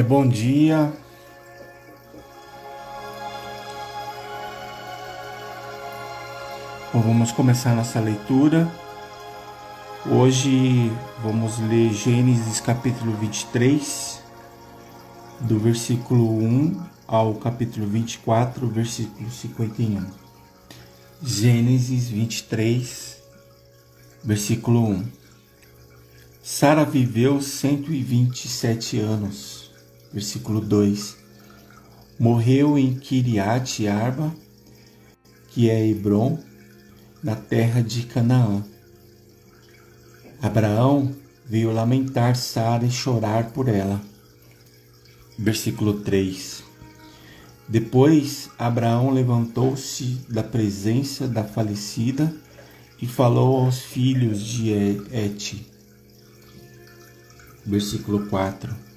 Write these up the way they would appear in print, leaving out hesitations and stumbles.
Bom dia. Bom, vamos começar nossa leitura. Hoje vamos ler Gênesis capítulo 23, do versículo 1 ao capítulo 24, versículo 51. Gênesis 23, versículo 1. Sara viveu 127 anos. Versículo 2. Morreu em Quiriate Arba, que é Hebrom, na terra de Canaã. Abraão veio lamentar Sara e chorar por ela. Versículo 3. Depois Abraão levantou-se da presença da falecida e falou aos filhos de Et. Versículo 4.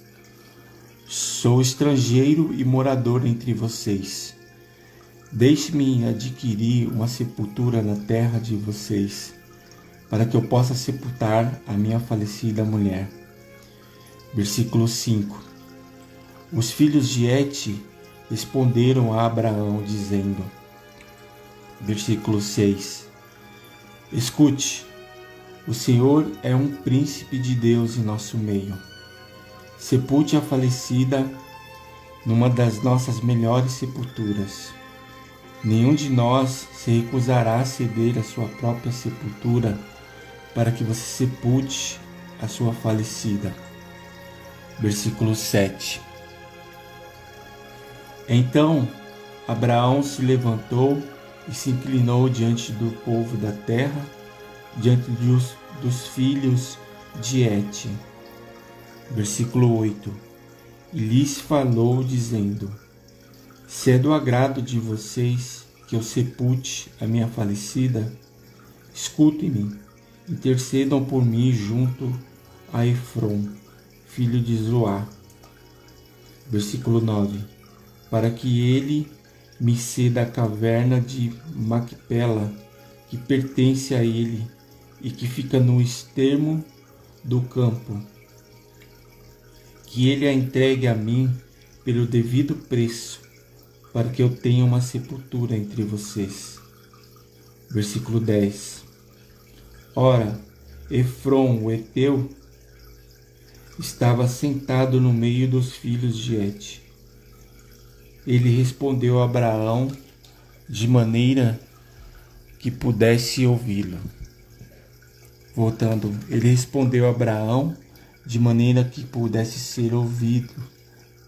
Sou estrangeiro e morador entre vocês. Deixe-me adquirir uma sepultura na terra de vocês, para que eu possa sepultar a minha falecida mulher. Versículo 5. Os filhos de Et responderam a Abraão, dizendo, versículo 6. Escute, o Senhor é um príncipe de Deus em nosso meio. Sepulte a falecida numa das nossas melhores sepulturas. Nenhum de nós se recusará a ceder a sua própria sepultura para que você sepulte a sua falecida. Versículo 7. Então Abraão se levantou e se inclinou diante do povo da terra, diante dos filhos de Et. Versículo 8. E lhes falou, dizendo, se é do agrado de vocês que eu sepulte a minha falecida, escutem-me, intercedam por mim junto a Efrom, filho de Zoá. Versículo 9. Para que ele me ceda a caverna de Macpela, que pertence a ele e que fica no extremo do campo, que ele a entregue a mim pelo devido preço, para que eu tenha uma sepultura entre vocês. Versículo 10. Ora, Efrom, o heteu, estava sentado no meio dos filhos de Et. Ele respondeu a Abraão de maneira que pudesse ouvi-lo. Voltando, ele respondeu a Abraão de maneira que pudesse ser ouvido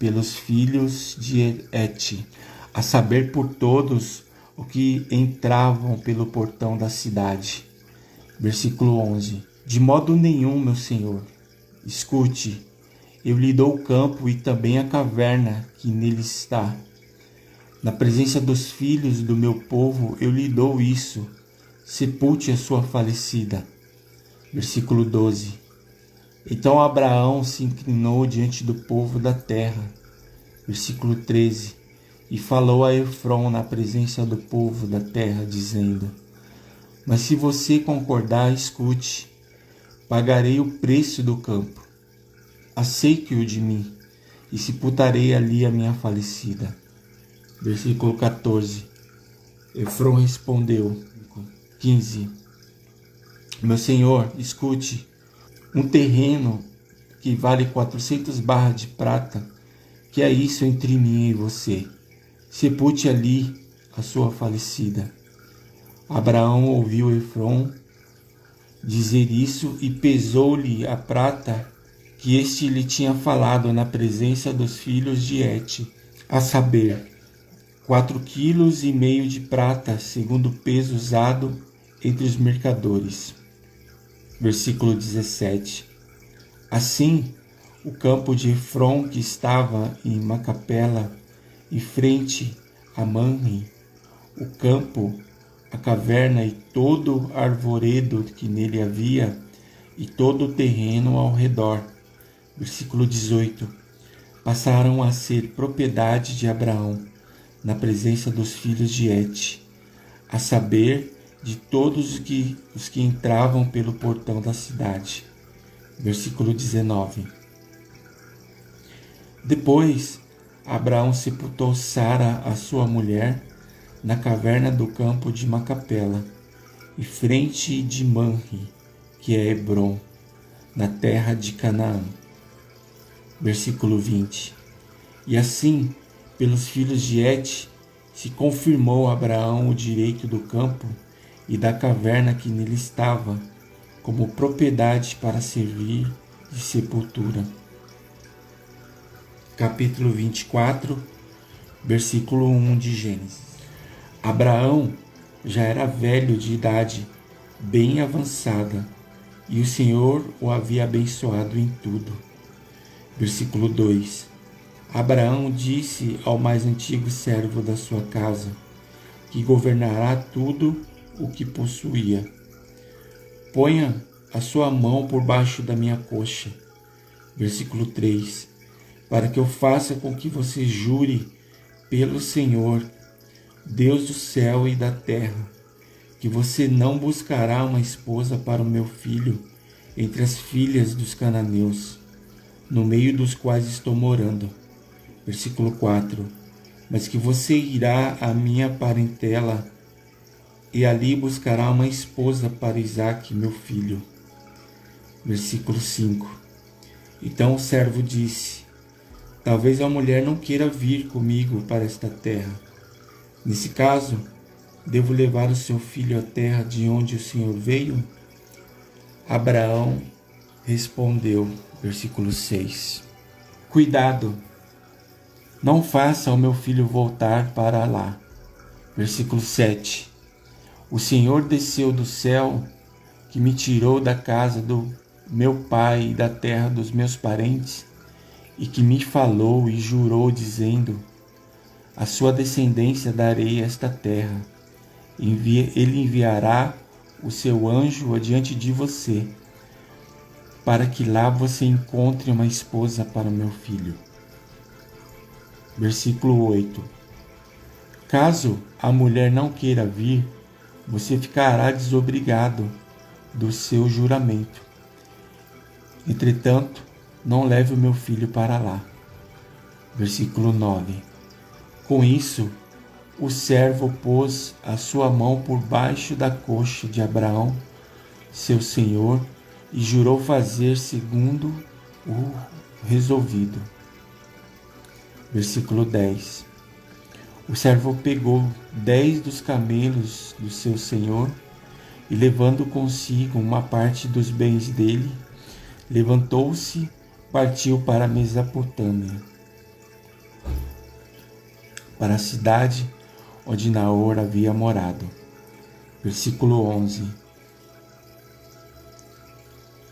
pelos filhos de Et, a saber por todos o que entravam pelo portão da cidade. Versículo 11. De modo nenhum, meu senhor. Escute, eu lhe dou o campo e também a caverna que nele está. Na presença dos filhos do meu povo eu lhe dou isso. Sepulte a sua falecida. Versículo 12. Então Abraão se inclinou diante do povo da terra. Versículo 13. E falou a Efrom na presença do povo da terra, dizendo, mas se você concordar, escute, pagarei o preço do campo. Aceite-o de mim, e sepultarei ali a minha falecida. Versículo 14. Efrom respondeu, 15. Meu senhor, escute, um terreno que vale 400 barras de prata, que é isso entre mim e você. Sepulte ali a sua falecida. Abraão ouviu Efrom dizer isso e pesou-lhe a prata que este lhe tinha falado na presença dos filhos de Et, a saber, 4,5 quilos de prata, segundo o peso usado entre os mercadores. Versículo 17. Assim, o campo de Efrom, que estava em Macapela, em frente a Manre, o campo, a caverna e todo arvoredo que nele havia, e todo o terreno ao redor. Versículo 18. Passaram a ser propriedade de Abraão, na presença dos filhos de Et, a saber, de todos os que entravam pelo portão da cidade. Versículo 19. Depois, Abraão sepultou Sara, a sua mulher, na caverna do campo de Macapela, em frente de Manre, que é Hebrom, na terra de Canaã. Versículo 20. E assim, pelos filhos de Et, se confirmou a Abraão o direito do campo e da caverna que nele estava, como propriedade para servir de sepultura. Capítulo 24, versículo 1 de Gênesis. Abraão já era velho de idade, bem avançada, e o Senhor o havia abençoado em tudo. Versículo 2. Abraão disse ao mais antigo servo da sua casa, que governará tudo o que possuía: ponha a sua mão por baixo da minha coxa. Versículo 3. Para que eu faça com que você jure pelo Senhor, Deus do céu e da terra, que você não buscará uma esposa para o meu filho entre as filhas dos cananeus, no meio dos quais estou morando. Versículo 4. Mas que você irá à minha parentela e ali buscará uma esposa para Isaque, meu filho. Versículo 5. Então o servo disse: talvez a mulher não queira vir comigo para esta terra. Nesse caso, devo levar o seu filho à terra de onde o Senhor veio? Abraão respondeu, versículo 6. Cuidado, não faça o meu filho voltar para lá. Versículo 7. O Senhor desceu do céu, que me tirou da casa do meu pai e da terra dos meus parentes, e que me falou e jurou, dizendo: a sua descendência darei esta terra. Ele enviará o seu anjo adiante de você, para que lá você encontre uma esposa para o meu filho. Versículo 8. Caso a mulher não queira vir, você ficará desobrigado do seu juramento. Entretanto, não leve o meu filho para lá. Versículo 9. Com isso, o servo pôs a sua mão por baixo da coxa de Abraão, seu senhor, e jurou fazer segundo o resolvido. Versículo 10. O servo pegou 10 dos camelos do seu senhor e, levando consigo uma parte dos bens dele, levantou-se e partiu para a Mesopotâmia, para a cidade onde Naor havia morado. Versículo 11.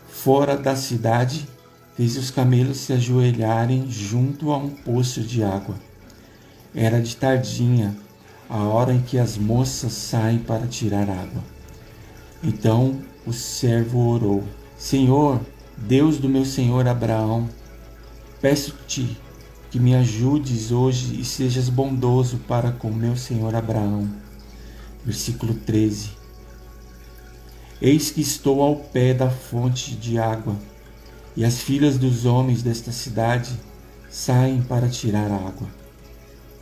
Fora da cidade, fez os camelos se ajoelharem junto a um poço de água. Era de tardinha, a hora em que as moças saem para tirar água. Então o servo orou: Senhor, Deus do meu senhor Abraão, peço-te que me ajudes hoje e sejas bondoso para com meu senhor Abraão. Versículo 13. Eis que estou ao pé da fonte de água, e as filhas dos homens desta cidade saem para tirar água.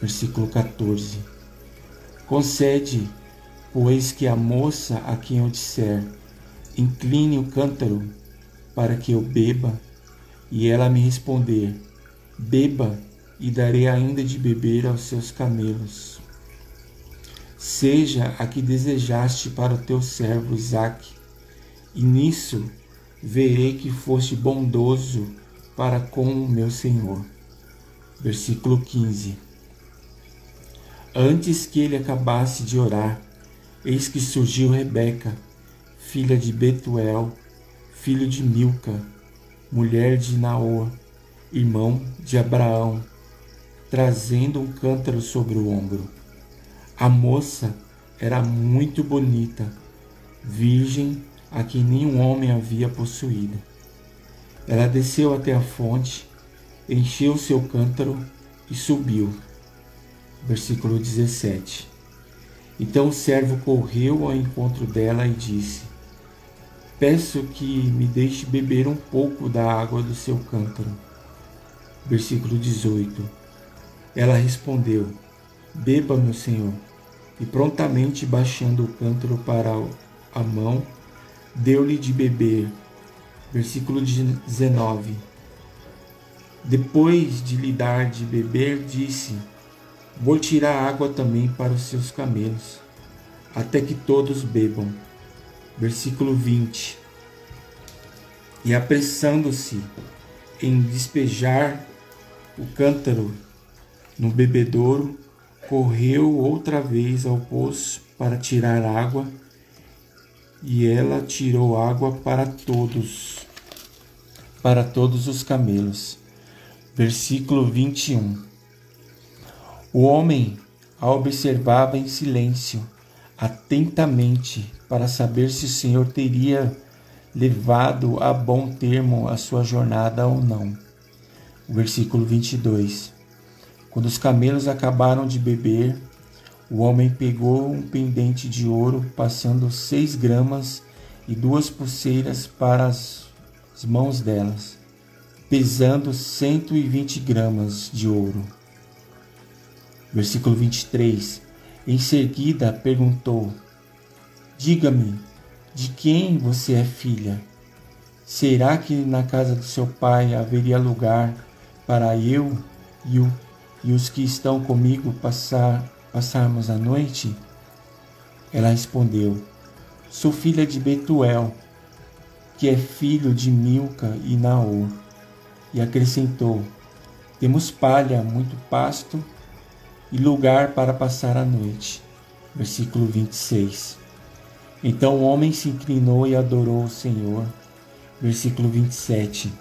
Versículo 14. Concede, pois, que a moça a quem eu disser: incline o cântaro para que eu beba, e ela me responder: beba, e darei ainda de beber aos seus camelos. Seja a que desejaste para o teu servo Isaque, e nisso verei que foste bondoso para com o meu senhor. Versículo 15. Antes que ele acabasse de orar, eis que surgiu Rebeca, filha de Betuel, filho de Milca, mulher de Naor, irmão de Abraão, trazendo um cântaro sobre o ombro. A moça era muito bonita, virgem, a quem nenhum homem havia possuído. Ela desceu até a fonte, encheu seu cântaro e subiu. Versículo 17. Então o servo correu ao encontro dela e disse: peço que me deixe beber um pouco da água do seu cântaro. Versículo 18. Ela respondeu: beba, meu senhor. E prontamente, baixando o cântaro para a mão, deu-lhe de beber. Versículo 19. Depois de lhe dar de beber, disse: vou tirar água também para os seus camelos, até que todos bebam. Versículo 20. E apressando-se em despejar o cântaro no bebedouro, correu outra vez ao poço para tirar água, e ela tirou água para todos os camelos. Versículo 21. O homem a observava em silêncio, atentamente, para saber se o Senhor teria levado a bom termo a sua jornada ou não. Versículo 22. Quando os camelos acabaram de beber, o homem pegou um pendente de ouro, passando 6 gramas e 2 pulseiras para as mãos delas, pesando 120 gramas de ouro. Versículo 23. Em seguida perguntou: diga-me, de quem você é filha? Será que na casa do seu pai haveria lugar para eu e os que estão comigo passarmos a noite? Ela respondeu: sou filha de Betuel, que é filho de Milca e Naor. E acrescentou: temos palha, muito pasto e lugar para passar a noite. Versículo 26. Então o homem se inclinou e adorou o Senhor. Versículo 27.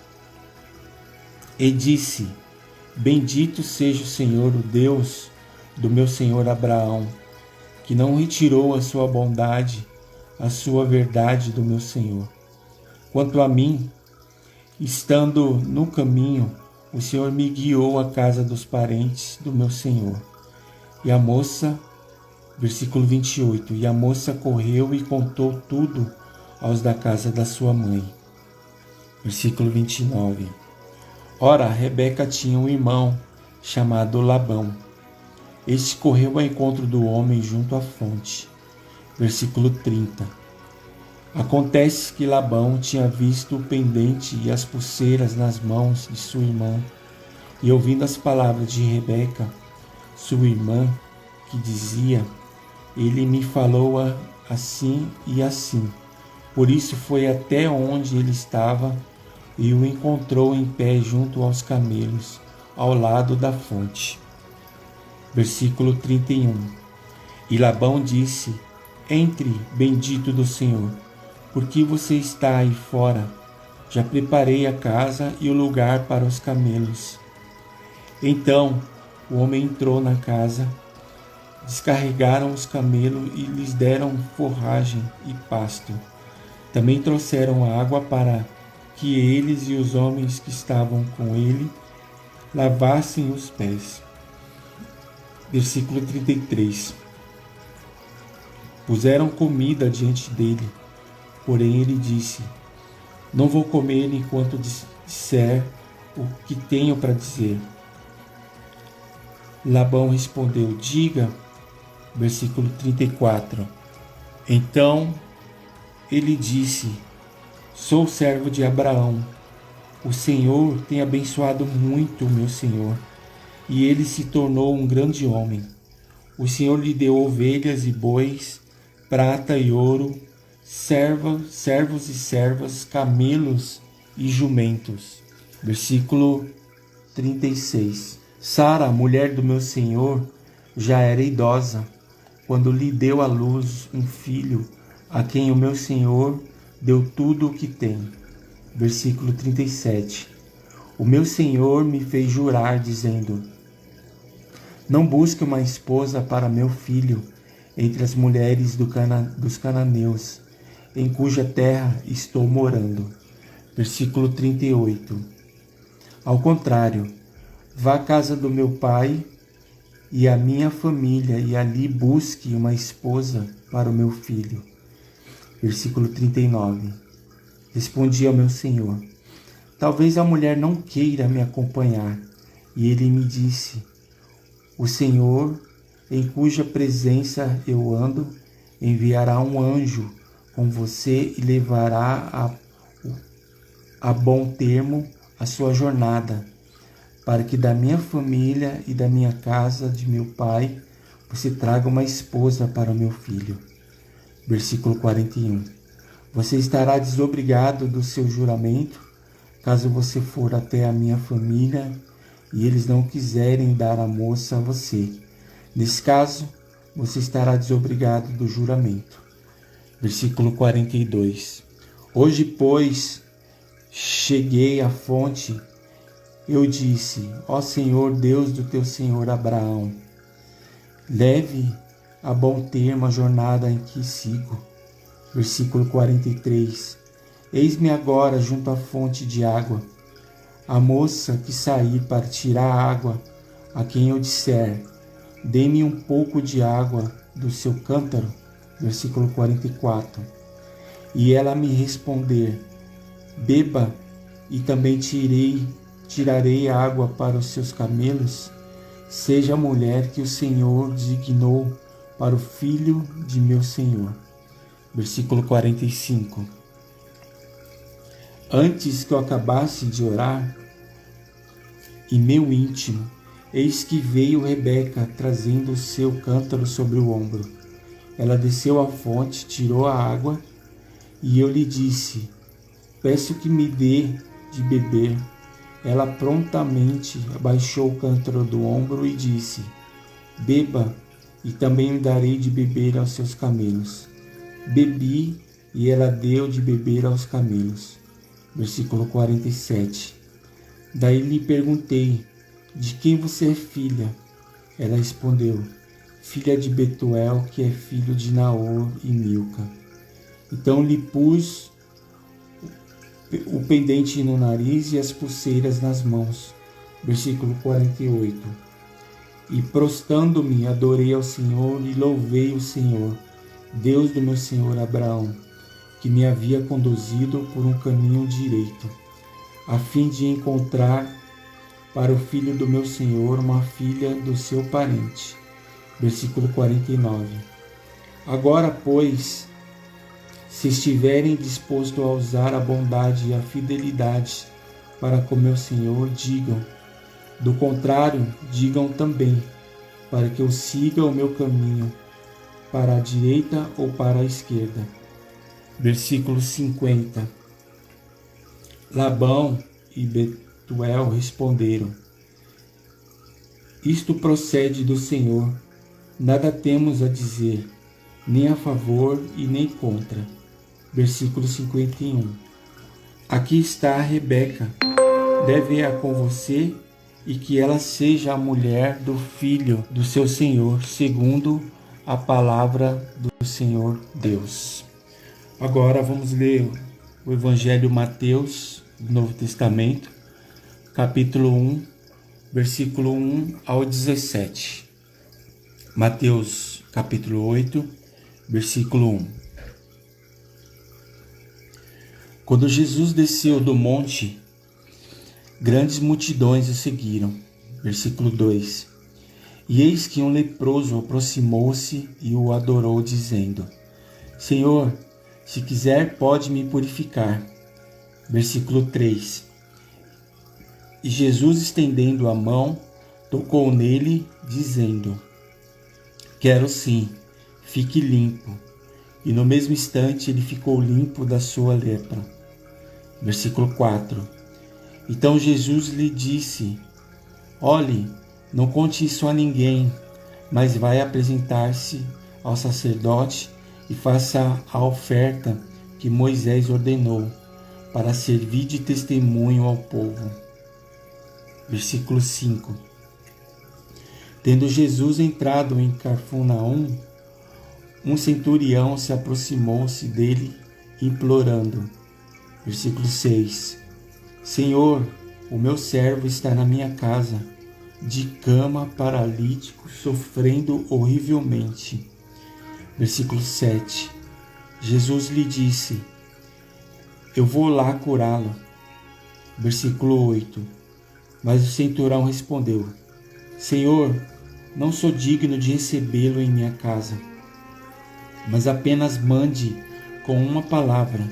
E disse: bendito seja o Senhor, o Deus do meu senhor Abraão, que não retirou a sua bondade, a sua verdade do meu senhor. Quanto a mim, estando no caminho, o Senhor me guiou à casa dos parentes do meu senhor. E a moça, versículo 28, e a moça correu e contou tudo aos da casa da sua mãe. Versículo 29. Ora, Rebeca tinha um irmão chamado Labão. Este correu ao encontro do homem junto à fonte. Versículo 30. Acontece que Labão tinha visto o pendente e as pulseiras nas mãos de sua irmã, e ouvindo as palavras de Rebeca, sua irmã, que dizia: ele me falou assim e assim. Por isso foi até onde ele estava e o encontrou em pé junto aos camelos, ao lado da fonte. Versículo 31. E Labão disse: entre, bendito do Senhor, porque você está aí fora? Já preparei a casa e o lugar para os camelos. Então o homem entrou na casa, descarregaram os camelos e lhes deram forragem e pasto. Também trouxeram água para que eles e os homens que estavam com ele lavassem os pés. Versículo 33. Puseram comida diante dele, porém ele disse: não vou comer enquanto disser o que tenho para dizer. Labão respondeu: diga. Versículo 34. Então ele disse: sou servo de Abraão. O Senhor tem abençoado muito o meu senhor, e ele se tornou um grande homem. O Senhor lhe deu ovelhas e bois, prata e ouro, servos e servas, camelos e jumentos. Versículo 36. Sara, mulher do meu senhor, já era idosa, quando lhe deu à luz um filho, a quem o meu senhor deu tudo o que tem. Versículo 37. O meu senhor me fez jurar, dizendo: não busque uma esposa para meu filho entre as mulheres dos cananeus, em cuja terra estou morando. Versículo 38. Ao contrário, vá à casa do meu pai e à minha família, e ali busque uma esposa para o meu filho. Versículo 39. Respondi ao meu senhor: talvez a mulher não queira me acompanhar, E ele me disse: o Senhor, em cuja presença eu ando, enviará um anjo com você e levará a bom termo a sua jornada, para que da minha família e da minha casa de meu pai você traga uma esposa para o meu filho. Versículo 41. Você estará desobrigado do seu juramento, caso você for até a minha família e eles não quiserem dar a moça a você. Nesse caso, você estará desobrigado do juramento. Versículo 42. Hoje, pois, cheguei à fonte, eu disse: ó Senhor, Deus do teu senhor Abraão, leve a bom termo a jornada em que sigo. Versículo 43. Eis-me agora junto à fonte de água. A moça que sair para tirar a água, a quem eu disser: dê-me um pouco de água do seu cântaro. Versículo 44. E ela me responder: beba, e também tirarei água para os seus camelos. Seja a mulher que o Senhor designou para o filho de meu Senhor. Versículo 45. Antes que eu acabasse de orar, em meu íntimo, eis que veio Rebeca trazendo o seu cântaro sobre o ombro. Ela desceu à fonte, tirou a água, e eu lhe disse: peço que me dê de beber. Ela prontamente abaixou o cântaro do ombro e disse: beba, e também darei de beber aos seus camelos. Bebi, e ela deu de beber aos camelos. Versículo 47. Daí lhe perguntei: de quem você é filha? Ela respondeu: filha de Betuel, que é filho de Naor e Milca. Então lhe pus o pendente no nariz e as pulseiras nas mãos. Versículo 48. E prostrando-me, adorei ao Senhor e louvei o Senhor, Deus do meu senhor Abraão, que me havia conduzido por um caminho direito, a fim de encontrar para o filho do meu senhor uma filha do seu parente. Versículo 49. Agora, pois, se estiverem dispostos a usar a bondade e a fidelidade para com meu senhor, digam. Do contrário, digam também, para que eu siga o meu caminho, para a direita ou para a esquerda. Versículo 50. Labão e Betuel responderam: isto procede do Senhor, nada temos a dizer, nem a favor e nem contra. Versículo 51. Aqui está a Rebeca, leve-a com você e que ela seja a mulher do filho do seu Senhor, segundo a palavra do Senhor Deus. Agora vamos ler o Evangelho Mateus, do Novo Testamento, capítulo 1, versículo 1 ao 17. Mateus, capítulo 8, versículo 1. Quando Jesus desceu do monte, grandes multidões o seguiram. Versículo 2. E eis que um leproso aproximou-se e o adorou, dizendo: Senhor, se quiser, pode me purificar. Versículo 3. E Jesus, estendendo a mão, tocou nele, dizendo: Quero sim, fique limpo. E no mesmo instante ele ficou limpo da sua lepra. Versículo 4. Então Jesus lhe disse: Olhe, não conte isso a ninguém, mas vai apresentar-se ao sacerdote e faça a oferta que Moisés ordenou, para servir de testemunho ao povo. Versículo 5. Tendo Jesus entrado em Cafarnaum, um centurião se aproximou-se dele, implorando. Versículo 6. Senhor, o meu servo está na minha casa, de cama, paralítico, sofrendo horrivelmente. Versículo 7. Jesus lhe disse: Eu vou lá curá-lo. Versículo 8. Mas o centurião respondeu: Senhor, não sou digno de recebê-lo em minha casa, mas apenas mande com uma palavra,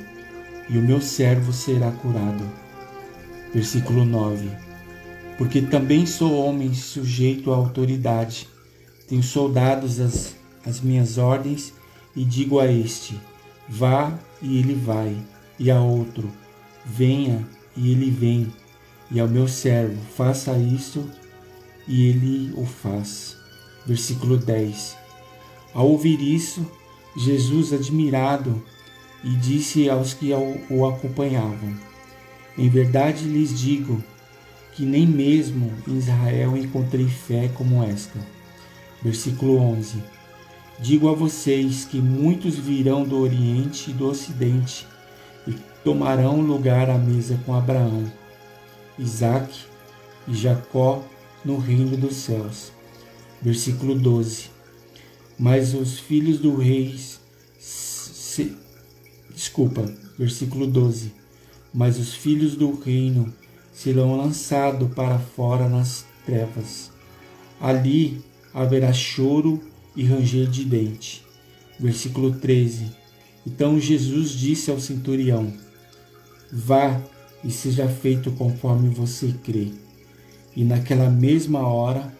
e o meu servo será curado. Versículo 9. Porque também sou homem sujeito à autoridade, tenho soldados às minhas ordens, e digo a este: vá, e ele vai, e a outro: venha, e ele vem, e ao meu servo: faça isso, e ele o faz. Versículo 10. Ao ouvir isso, Jesus, admirado, e disse aos que o acompanhavam: em verdade lhes digo que nem mesmo em Israel encontrei fé como esta. Versículo 11. Digo a vocês que muitos virão do Oriente e do Ocidente e tomarão lugar à mesa com Abraão, Isaque e Jacó no reino dos céus. Versículo 12. Mas os filhos do rei Versículo 12. Mas os filhos do reino serão lançados para fora nas trevas. Ali haverá choro e ranger de dente. Versículo 13. Então Jesus disse ao centurião: vá e seja feito conforme você crê. E naquela mesma hora,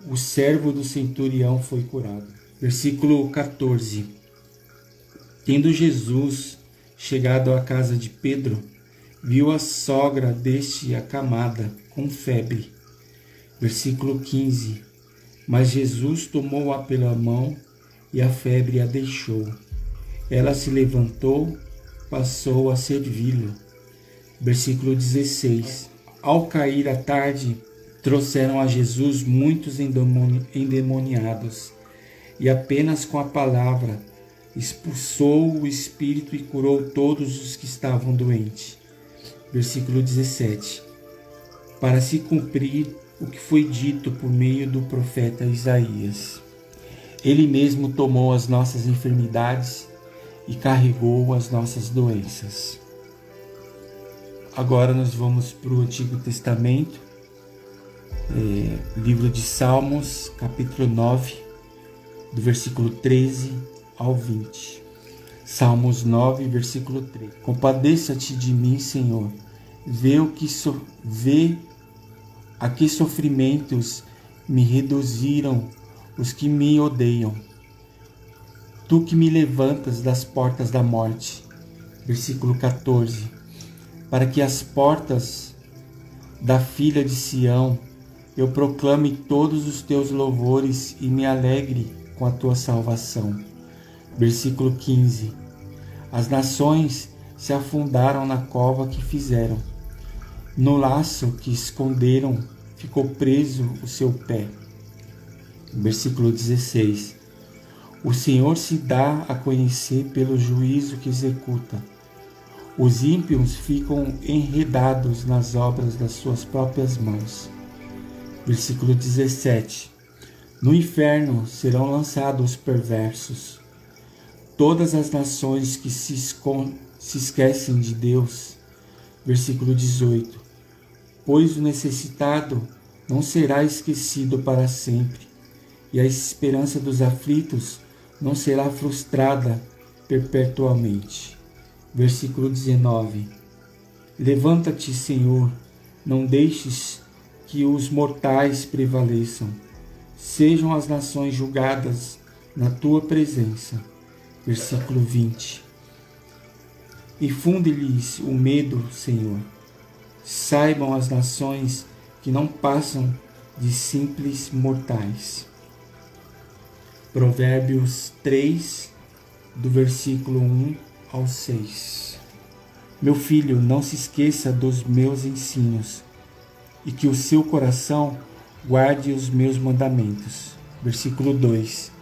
o servo do centurião foi curado. Versículo 14. Tendo Jesus chegado à casa de Pedro, viu a sogra deste acamada, com febre. Versículo 15. Mas Jesus tomou-a pela mão e a febre a deixou. Ela se levantou, passou a servi-lo. Versículo 16. Ao cair a tarde, trouxeram a Jesus muitos endemoniados, e apenas com a palavra expulsou o espírito e curou todos os que estavam doentes. Versículo 17. Para se cumprir o que foi dito por meio do profeta Isaías. Ele mesmo tomou as nossas enfermidades e carregou as nossas doenças. Agora nós vamos para o Antigo Testamento, livro de Salmos, capítulo 9, do versículo 13 ao 20. Salmos 9, versículo 3. Compadeça-te de mim, Senhor. Vê a que sofrimentos me reduziram os que me odeiam. Tu que me levantas das portas da morte. Versículo 14. Para que as portas da filha de Sião eu proclame todos os teus louvores e me alegre com a tua salvação. Versículo 15. As nações se afundaram na cova que fizeram. No laço que esconderam ficou preso o seu pé. Versículo 16. O Senhor se dá a conhecer pelo juízo que executa. Os ímpios ficam enredados nas obras das suas próprias mãos. Versículo 17. No inferno serão lançados os perversos. Todas as nações que se esquecem de Deus. Versículo 18. Pois o necessitado não será esquecido para sempre, e a esperança dos aflitos não será frustrada perpetuamente. Versículo 19. Levanta-te, Senhor, não deixes que os mortais prevaleçam. Sejam as nações julgadas na tua presença. Versículo 20. Infunde-lhes o medo, Senhor. Saibam as nações que não passam de simples mortais. Provérbios 3, do versículo 1 ao 6. Meu filho, não se esqueça dos meus ensinos, e que o seu coração guarde os meus mandamentos. Versículo 2.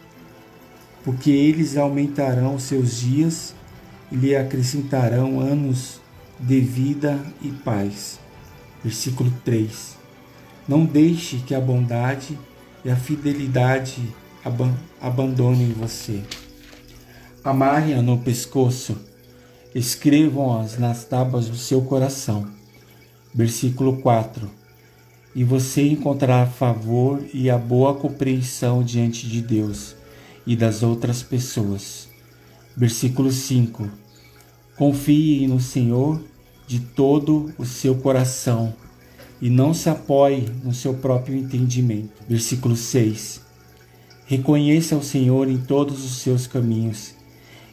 Porque eles aumentarão seus dias e lhe acrescentarão anos de vida e paz. Versículo 3. Não deixe que a bondade e a fidelidade abandonem você. Amarre-a no pescoço, escrevam-as nas tábuas do seu coração. Versículo 4. e você encontrará favor e a boa compreensão diante de Deus e das outras pessoas. Versículo 5. Confie no Senhor de todo o seu coração e não se apoie no seu próprio entendimento. Versículo 6. Reconheça o Senhor em todos os seus caminhos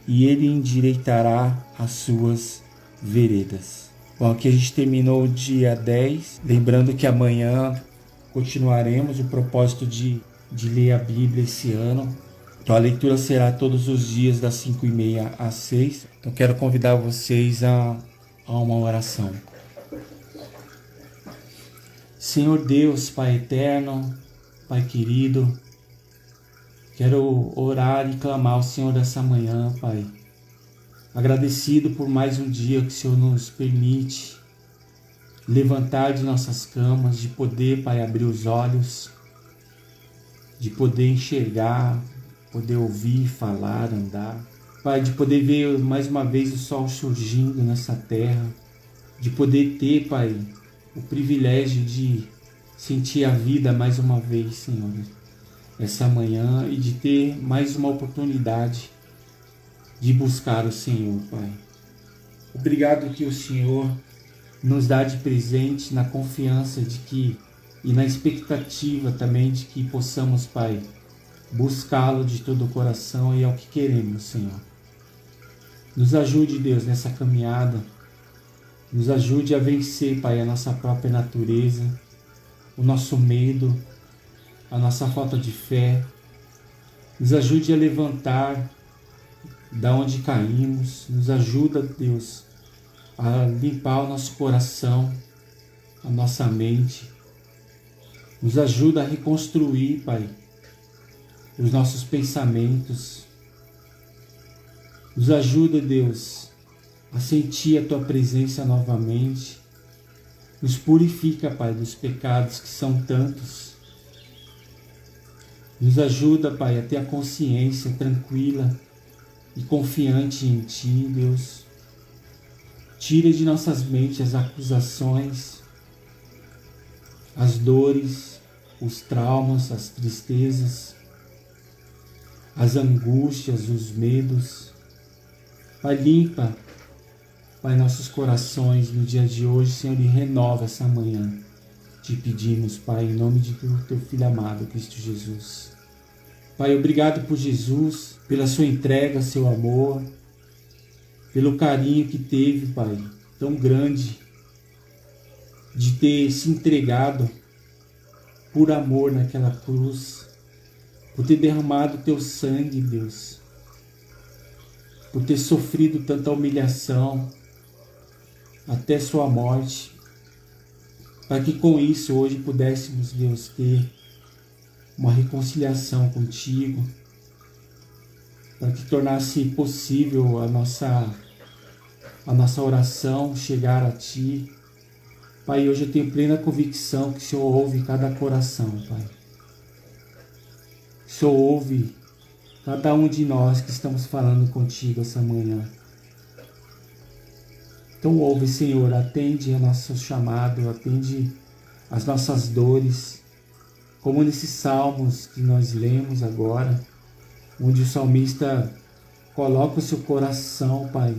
e Ele endireitará as suas veredas. Bom, aqui a gente terminou o dia 10. Lembrando que amanhã continuaremos o propósito de ler a Bíblia esse ano. Então a leitura será todos os dias das 5h30 às 6. Então quero convidar vocês a uma oração. Senhor Deus, Pai eterno, Pai querido, quero orar e clamar ao Senhor dessa manhã, Pai. Agradecido por mais um dia que o Senhor nos permite levantar de nossas camas, de poder, Pai, abrir os olhos, de poder enxergar, poder ouvir, falar, andar. Pai, de poder ver mais uma vez o sol surgindo nessa terra, de poder ter, Pai, o privilégio de sentir a vida mais uma vez, Senhor, essa manhã, e de ter mais uma oportunidade de buscar o Senhor, Pai. Obrigado que o Senhor nos dá de presente na confiança de que, e na expectativa também de que possamos, Pai, buscá-lo de todo o coração, e é o que queremos, Senhor. Nos ajude, Deus, nessa caminhada. Nos ajude a vencer, Pai, a nossa própria natureza, o nosso medo, a nossa falta de fé. Nos ajude a levantar da onde caímos. Nos ajuda, Deus, a limpar o nosso coração, a nossa mente. Nos ajuda a reconstruir, Pai, os nossos pensamentos. Nos ajuda, Deus, a sentir a Tua presença novamente. Nos purifica, Pai, dos pecados que são tantos. Nos ajuda, Pai, a ter a consciência tranquila e confiante em Ti, Deus. Tira de nossas mentes as acusações, as dores, os traumas, as tristezas, as angústias, os medos. Pai, limpa, Pai, nossos corações no dia de hoje, Senhor, e renova essa manhã. Te pedimos, Pai, em nome de Teu Filho amado, Cristo Jesus. Pai, obrigado por Jesus, pela Sua entrega, Seu amor, pelo carinho que teve, Pai, tão grande, de ter se entregado por amor naquela cruz, por ter derramado Teu sangue, Deus, por ter sofrido tanta humilhação, até Sua morte, para que com isso hoje pudéssemos, Deus, ter uma reconciliação contigo, para que tornasse possível a nossa oração chegar a Ti. Pai, hoje eu tenho plena convicção que o Senhor ouve cada coração, Pai. O Senhor ouve cada um de nós que estamos falando contigo essa manhã. Então ouve, Senhor, atende ao nosso chamado, atende as nossas dores, como nesses salmos que nós lemos agora, onde o salmista coloca o seu coração, Pai,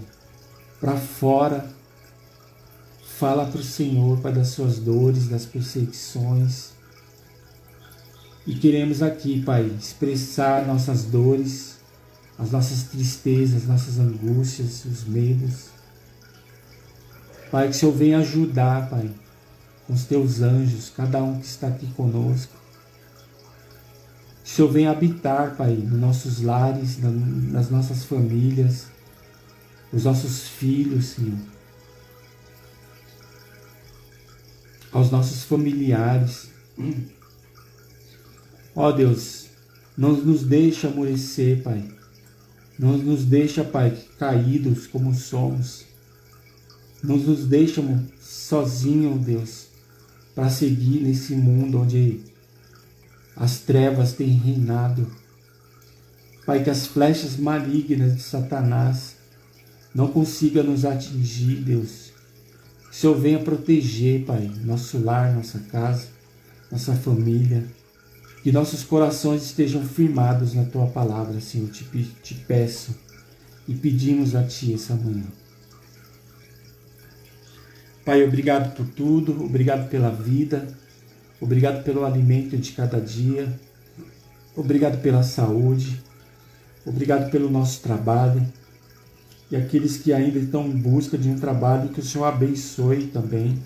para fora, fala para o Senhor, Pai, das suas dores, das perseguições. E queremos aqui, Pai, expressar nossas dores, as nossas tristezas, as nossas angústias, os medos. Pai, que o Senhor venha ajudar, Pai, com os Teus anjos, cada um que está aqui conosco. Que o Senhor venha habitar, Pai, nos nossos lares, nas nossas famílias, os nossos filhos, Senhor. Aos nossos familiares. Ó Deus, não nos deixa amolecer, Pai. Não nos deixa, Pai, caídos como somos. Não nos deixa sozinhos, Deus, para seguir nesse mundo onde as trevas têm reinado. Pai, que as flechas malignas de Satanás não consigam nos atingir, Deus. Que o Senhor venha proteger, Pai, nosso lar, nossa casa. nossa família. Que nossos corações estejam firmados na Tua palavra, Senhor. Te peço e pedimos a Ti essa manhã. Pai, obrigado por tudo, obrigado pela vida, obrigado pelo alimento de cada dia, obrigado pela saúde, obrigado pelo nosso trabalho. E aqueles que ainda estão em busca de um trabalho, que o Senhor abençoe também.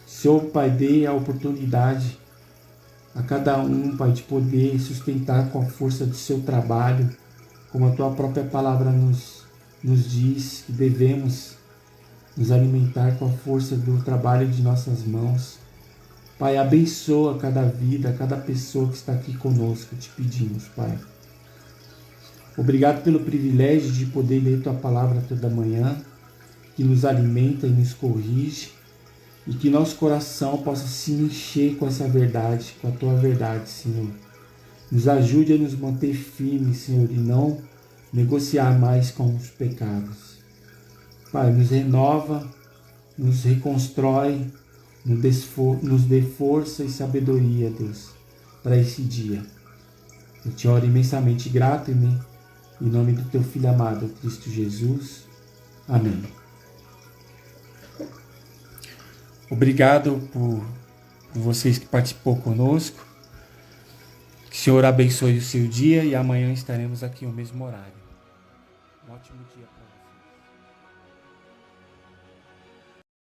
Senhor, Pai, dê a oportunidade a cada um, Pai, de poder sustentar com a força do seu trabalho, como a Tua própria palavra nos diz que devemos nos alimentar com a força do trabalho de nossas mãos. Pai, abençoa cada vida, cada pessoa que está aqui conosco, te pedimos, Pai. Obrigado pelo privilégio de poder ler Tua palavra toda manhã, que nos alimenta e nos corrige, e que nosso coração possa se encher com essa verdade, com a Tua verdade, Senhor. Nos ajude a nos manter firmes, Senhor, e não negociar mais com os pecados. Pai, nos renova, nos reconstrói, nos dê força e sabedoria, Deus, para esse dia. Eu te oro imensamente grato em nome do Teu Filho amado, Cristo Jesus. Amém. Obrigado por vocês que participou conosco. Que o Senhor abençoe o seu dia e amanhã estaremos aqui no mesmo horário. Um ótimo dia para você.